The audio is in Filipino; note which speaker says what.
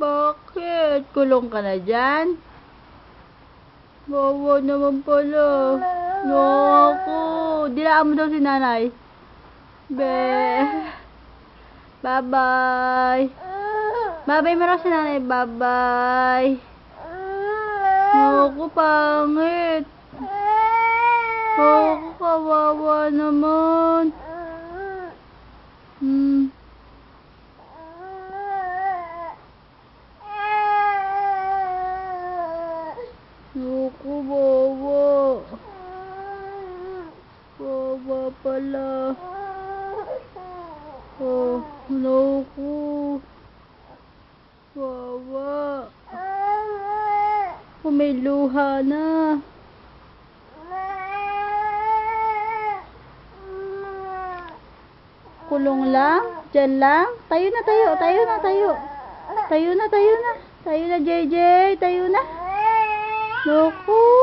Speaker 1: Bakit? Kulong ka na dyan? Wawa naman pala. Naku. Dilaan mo daw si nanay. Be. Bye-bye. Bye-bye mo raw si nanay. Bye-bye. Naku, pangit. Naku, kawawa naman. Naku, wawa. Wawa pala. Oh, naku. Wawa. Oh, may luha na. Kulong lang? Diyan lang? Tayo na, tayo. Tayo na, tayo. Tayo na, tayo na. Tayo na, JJ. Tayo na. Naku.